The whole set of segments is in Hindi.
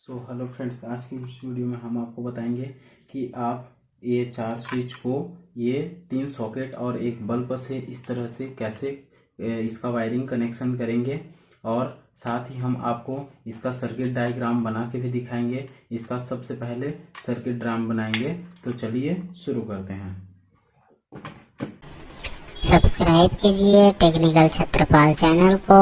हेलो फ्रेंड्स, आज की इस वीडियो में हम आपको बताएंगे कि आप ये 4 स्विच को ये 3 सॉकेट और एक बल्ब से इस तरह से कैसे इसका वायरिंग कनेक्शन करेंगे। और साथ ही हम आपको इसका सर्किट डायग्राम बना के भी दिखाएंगे। इसका सबसे पहले सर्किट डायग्राम बनाएंगे। तो चलिए शुरू करते हैं। सब्सक्राइब कीजिए टेक्निकल छत्रपाल चैनल को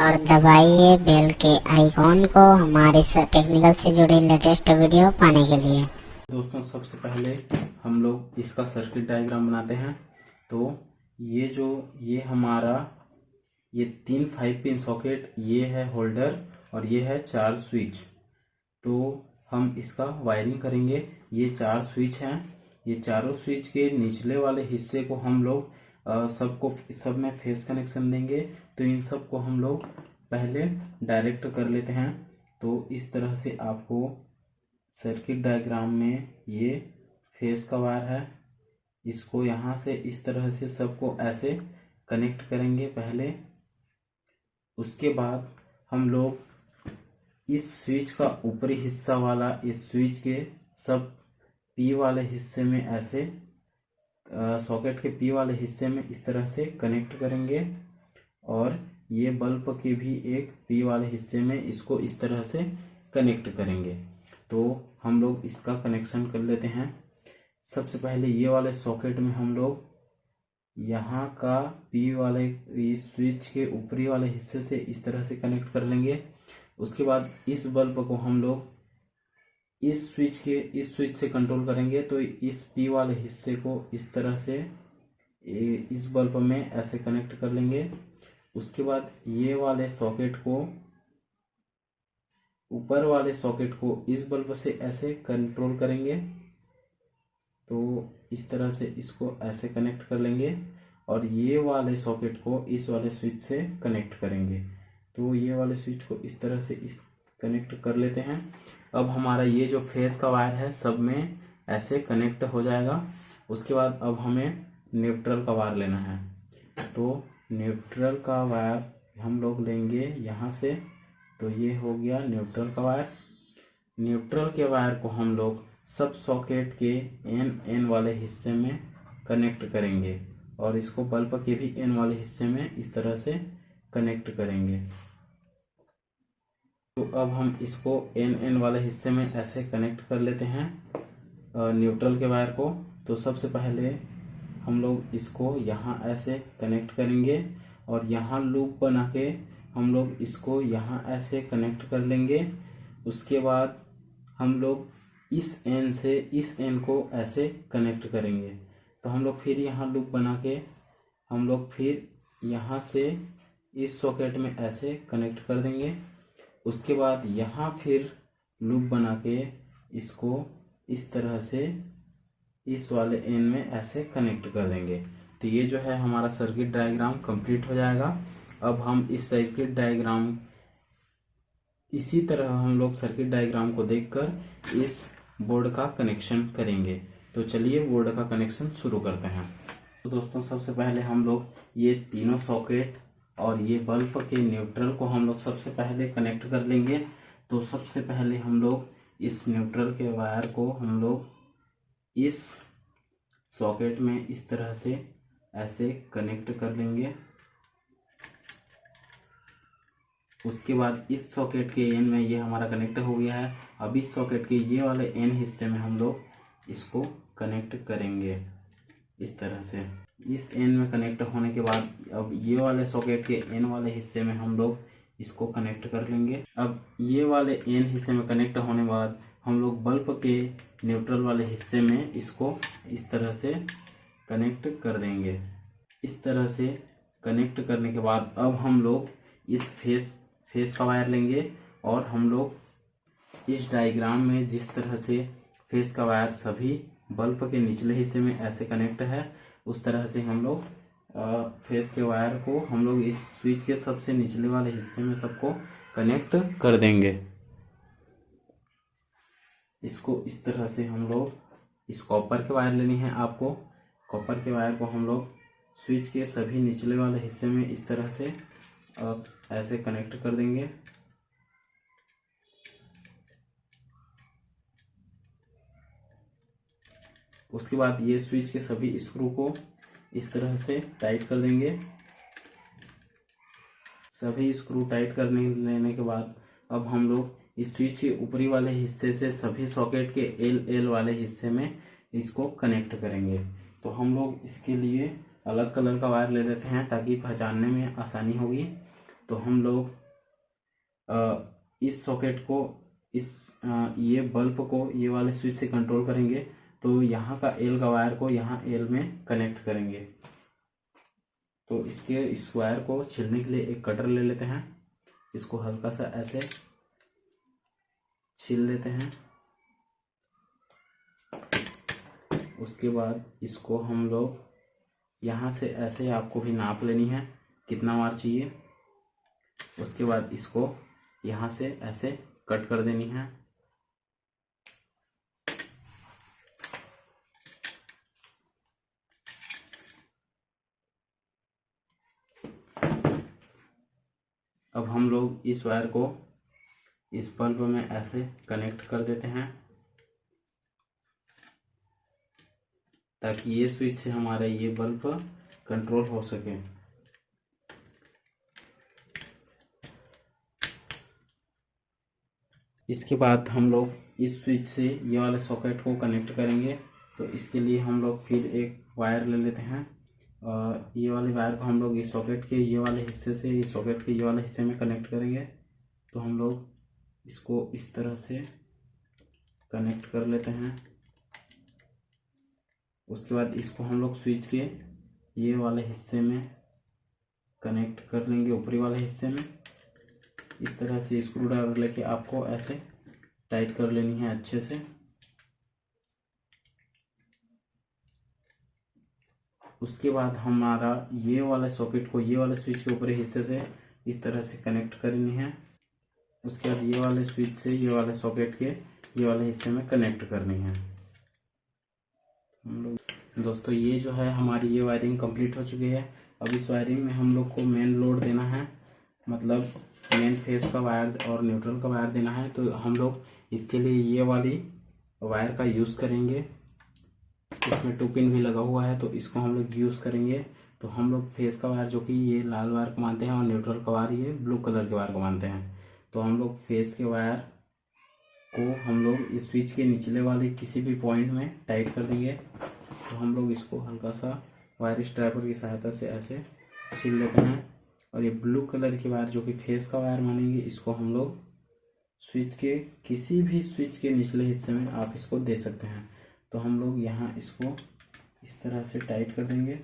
और दबाइए बेल के आइकॉन को हमारे टेक्निकल से जुड़े लेटेस्ट वीडियो पाने के लिए। दोस्तों, सबसे पहले हम लोग इसका सर्किट डायग्राम बनाते हैं। तो ये हमारा ये 3 5 पिन सॉकेट, ये है होल्डर और ये है 4 स्विच। तो हम इसका वायरिंग करेंगे। ये 4 स्विच हैं। ये चारों स्विच के निचले वाले हिस्से को हम लोग सब में फेस कनेक्शन देंगे। तो इन सब को हम लोग पहले डायरेक्ट कर लेते हैं। तो इस तरह से आपको सर्किट डायग्राम में ये फेस का वायर है, इसको यहाँ से इस तरह से सबको ऐसे कनेक्ट करेंगे पहले। उसके बाद हम लोग इस स्विच का ऊपरी हिस्सा वाला इस स्विच के सब पी वाले हिस्से में ऐसे सॉकेट के पी वाले हिस्से में इस तरह से कनेक्ट करेंगे। और ये बल्ब के भी एक पी वाले हिस्से में इसको इस तरह से कनेक्ट करेंगे। तो हम लोग इसका कनेक्शन कर लेते हैं। सबसे पहले ये वाले सॉकेट में हम लोग यहाँ का पी वाले इस स्विच के ऊपरी वाले हिस्से से इस तरह से कनेक्ट कर लेंगे। उसके बाद इस बल्ब को हम लोग इस स्विच से कंट्रोल करेंगे। तो इस पी वाले हिस्से को इस तरह से इस बल्ब में ऐसे कनेक्ट कर लेंगे। उसके बाद ये वाले सॉकेट को ऊपर वाले सॉकेट को इस बल्ब से ऐसे कंट्रोल करेंगे। तो इस तरह से इसको ऐसे कनेक्ट कर लेंगे और ये वाले सॉकेट को इस वाले स्विच से कनेक्ट करेंगे। तो ये वाले स्विच को इस तरह से इस कनेक्ट कर लेते हैं। अब हमारा ये जो फेस का वायर है सब में ऐसे कनेक्ट हो जाएगा। उसके बाद अब हमें न्यूट्रल का वायर लेना है। तो न्यूट्रल का वायर हम लोग लेंगे यहाँ से। तो ये हो गया न्यूट्रल का वायर। न्यूट्रल के वायर को हम लोग सब सॉकेट के एन वाले हिस्से में कनेक्ट करेंगे और इसको बल्ब के भी एन वाले हिस्से में इस तरह से कनेक्ट करेंगे। तो अब हम इसको एन वाले हिस्से में ऐसे कनेक्ट कर लेते हैं न्यूट्रल के वायर को। तो सबसे पहले हम लोग इसको यहाँ ऐसे कनेक्ट करेंगे और यहाँ लूप बना के हम लोग इसको यहाँ ऐसे कनेक्ट कर लेंगे। उसके बाद हम लोग इस एन से इस एन को ऐसे कनेक्ट करेंगे। तो हम लोग फिर यहाँ लूप बना के हम लोग फिर यहाँ से इस सॉकेट में ऐसे कनेक्ट कर देंगे। उसके बाद यहाँ फिर लूप बना के इसको इस तरह से इस वाले एन में ऐसे कनेक्ट कर देंगे। तो ये जो है हमारा सर्किट डायग्राम कंप्लीट हो जाएगा। अब हम इस सर्किट डायग्राम इसी तरह हम लोग सर्किट डायग्राम को देखकर इस बोर्ड का कनेक्शन करेंगे। तो चलिए बोर्ड का कनेक्शन शुरू करते हैं। तो दोस्तों, सबसे पहले हम लोग ये तीनों सॉकेट और ये बल्ब के न्यूट्रल को हम लोग सबसे पहले कनेक्ट कर लेंगे। तो सबसे पहले हम लोग इस न्यूट्रल के वायर को हम लोग इस सॉकेट में इस तरह से ऐसे कनेक्ट कर लेंगे। उसके बाद इस सॉकेट के एन में ये हमारा कनेक्ट हो गया है। अब इस सॉकेट के ये वाले एन हिस्से में हम लोग इसको कनेक्ट करेंगे इस तरह से। इस एन में कनेक्ट होने के बाद अब ये वाले सॉकेट के एन वाले हिस्से में हम लोग इसको कनेक्ट कर लेंगे। अब ये वाले एन हिस्से में कनेक्ट होने के बाद हम लोग बल्ब के न्यूट्रल वाले हिस्से में इसको इस तरह से कनेक्ट कर देंगे। इस तरह से कनेक्ट करने के बाद अब हम लोग इस फेस का वायर लेंगे और हम लोग इस डायग्राम में जिस तरह से फेस का वायर सभी बल्ब के निचले हिस्से में ऐसे कनेक्ट है, उस तरह से हम लोग फेस के वायर को हम लोग इस स्विच के सबसे निचले वाले हिस्से में सबको कनेक्ट कर देंगे। इसको इस तरह से हम लोग इस कॉपर के वायर लेनी है आपको। कॉपर के वायर को हम लोग स्विच के सभी निचले वाले हिस्से में इस तरह से ऐसे कनेक्ट कर देंगे। उसके बाद ये स्विच के सभी स्क्रू को इस तरह से टाइट कर देंगे। सभी स्क्रू टाइट करने लेने के बाद अब हम लोग इस स्विच के ऊपरी वाले हिस्से से सभी सॉकेट के एल वाले हिस्से में इसको कनेक्ट करेंगे। तो हम लोग इसके लिए अलग कलर का वायर ले लेते हैं ताकि पहचानने में आसानी होगी। तो हम लोग इस सॉकेट को ये बल्ब को ये वाले स्विच से कंट्रोल करेंगे। तो यहाँ का एल का वायर को यहाँ एल में कनेक्ट करेंगे। तो इस वायर को छीलने के लिए एक कटर ले लेते हैं। इसको हल्का सा ऐसे छील लेते हैं। उसके बाद इसको हम लोग यहाँ से ऐसे आपको भी नाप लेनी है कितना वायर चाहिए। उसके बाद इसको यहाँ से ऐसे कट कर देनी है। अब हम लोग इस वायर को इस बल्ब में ऐसे कनेक्ट कर देते हैं ताकि ये स्विच से हमारा ये बल्ब कंट्रोल हो सके। इसके बाद हम लोग इस स्विच से ये वाले सॉकेट को कनेक्ट करेंगे। तो इसके लिए हम लोग फिर एक वायर ले लेते हैं और ये वाले वायर को हम लोग इस सॉकेट के ये वाले हिस्से से इस सॉकेट के ये वाले हिस्से में कनेक्ट करेंगे। तो हम लोग इसको इस तरह से कनेक्ट कर लेते हैं। उसके बाद इसको हम लोग स्विच के ये वाले हिस्से में कनेक्ट कर लेंगे, ऊपरी वाले हिस्से में। इस तरह से स्क्रू ड्राइवर लेके आपको ऐसे टाइट कर लेनी है अच्छे से। उसके बाद हमारा ये वाला सॉकेट को ये वाले स्विच के ऊपरी हिस्से से इस तरह से कनेक्ट करनी है। उसके बाद ये वाले स्विच से ये वाले सॉकेट के ये वाले हिस्से में कनेक्ट करनी है। हम लोग दोस्तों ये जो है हमारी ये वायरिंग कंप्लीट हो चुकी है। अब इस वायरिंग में हम लोग को मेन लोड देना है, मतलब मेन फेस का वायर और न्यूट्रल का वायर देना है। तो हम लोग इसके लिए ये वाली वायर का यूज़ करेंगे। इसमें 2 पिन भी लगा हुआ है तो इसको हम लोग यूज़ करेंगे। तो हम लोग फेस का वायर जो कि ये लाल वायर को मानते हैं और न्यूट्रल का वायर ये ब्लू कलर के वायर को मानते हैं। तो हम लोग फेस के वायर को हम लोग इस स्विच के निचले वाले किसी भी पॉइंट में टाइट कर देंगे। तो हम लोग इसको हल्का सा वायर स्ट्रैपर की सहायता से ऐसे छील लेते हैं। और ये ब्लू कलर की वायर जो कि फेस का वायर मानेंगे, इसको हम लोग स्विच के किसी भी स्विच के निचले हिस्से में आप इसको दे सकते हैं। तो हम लोग यहाँ इसको इस तरह से टाइट कर देंगे।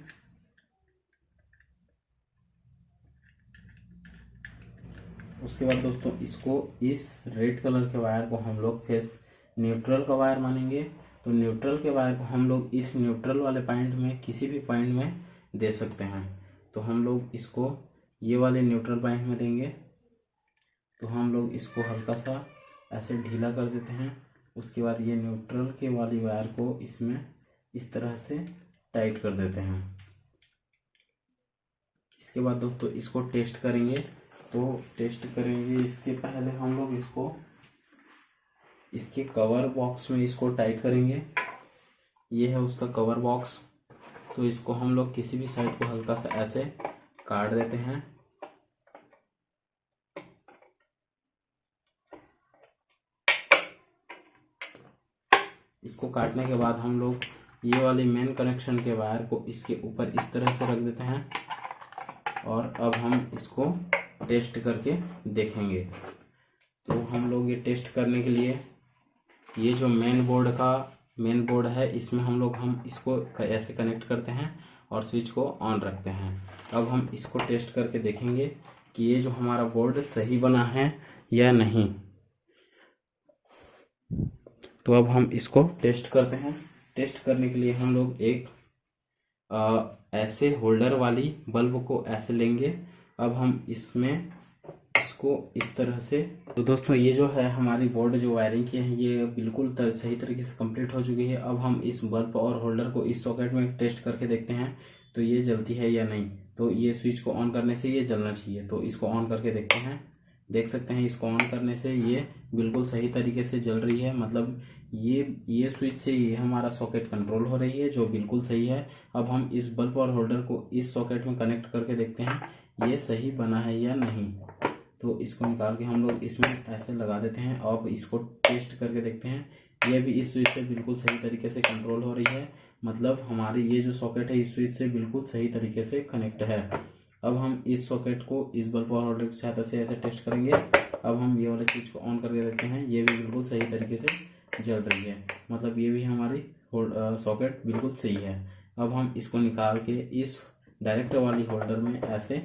उसके बाद दोस्तों इसको इस रेड कलर के वायर को हम लोग फेस न्यूट्रल का वायर मानेंगे। तो न्यूट्रल के वायर को हम लोग इस न्यूट्रल वाले पॉइंट में किसी भी पॉइंट में दे सकते हैं। तो हम लोग इसको ये वाले न्यूट्रल पॉइंट में देंगे। तो हम लोग इसको हल्का सा ऐसे ढीला कर देते हैं। उसके बाद ये न्यूट्रल के वाली वायर को इसमें इस तरह से टाइट कर देते हैं। इसके बाद दोस्तों इसको टेस्ट करेंगे। तो टेस्ट करेंगे इसके पहले हम लोग इसको इसके कवर बॉक्स में इसको टाइट करेंगे। ये है उसका कवर बॉक्स। तो इसको हम लोग किसी भी साइड को हल्का सा ऐसे काट देते हैं। इसको काटने के बाद हम लोग ये वाले मेन कनेक्शन के वायर को इसके ऊपर इस तरह से रख देते हैं। और अब हम इसको टेस्ट करके देखेंगे। तो हम लोग ये टेस्ट करने के लिए ये जो मेन बोर्ड है, इसमें हम इसको ऐसे कनेक्ट करते हैं और स्विच को ऑन रखते हैं। अब हम इसको टेस्ट करके देखेंगे कि ये जो हमारा बोर्ड सही बना है या नहीं। तो अब हम इसको टेस्ट करते हैं। टेस्ट करने के लिए हम लोग एक ऐसे होल्डर वाली बल्ब को ऐसे लेंगे। अब हम इसमें इसको इस तरह से, तो दोस्तों ये जो है हमारी बोर्ड जो वायरिंग की है ये बिल्कुल सही तरीके से कंप्लीट हो चुकी है। अब हम इस बल्ब और होल्डर को इस सॉकेट में टेस्ट करके देखते हैं तो ये जलती है या नहीं। तो ये स्विच को ऑन करने से ये जलना चाहिए। तो इसको ऑन करके देखते हैं। देख सकते हैं इसको ऑन करने से ये बिल्कुल सही तरीके से जल रही है। मतलब ये स्विच से ये हमारा सॉकेट कंट्रोल हो रही है, जो बिल्कुल सही है। अब हम इस बल्ब और होल्डर को इस सॉकेट में कनेक्ट करके देखते हैं ये सही बना है या नहीं। तो इसको निकाल के हम लोग इसमें ऐसे लगा देते हैं। अब इसको टेस्ट करके देखते हैं, ये भी इस स्विच से बिल्कुल सही तरीके से कंट्रोल हो रही है। मतलब हमारी ये जो सॉकेट है इस स्विच से बिल्कुल सही तरीके से कनेक्ट है। अब हम इस सॉकेट को इस बल्ब और होल्डर की सहायता से ऐसे टेस्ट करेंगे। अब हम ये वाले स्विच को ऑन करके देखते हैं, ये भी बिल्कुल सही तरीके से जल रही है। मतलब ये भी हमारी सॉकेट बिल्कुल सही है। अब हम इसको निकाल के इस डायरेक्ट वाली होल्डर में ऐसे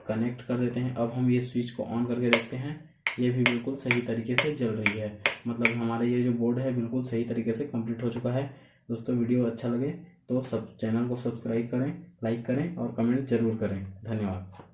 कनेक्ट कर देते हैं। अब हम ये स्विच को ऑन करके देखते हैं, ये भी बिल्कुल सही तरीके से जल रही है। मतलब हमारा ये जो बोर्ड है बिल्कुल सही तरीके से कंप्लीट हो चुका है। दोस्तों वीडियो अच्छा लगे तो चैनल को सब्सक्राइब करें, लाइक करें और कमेंट जरूर करें। धन्यवाद।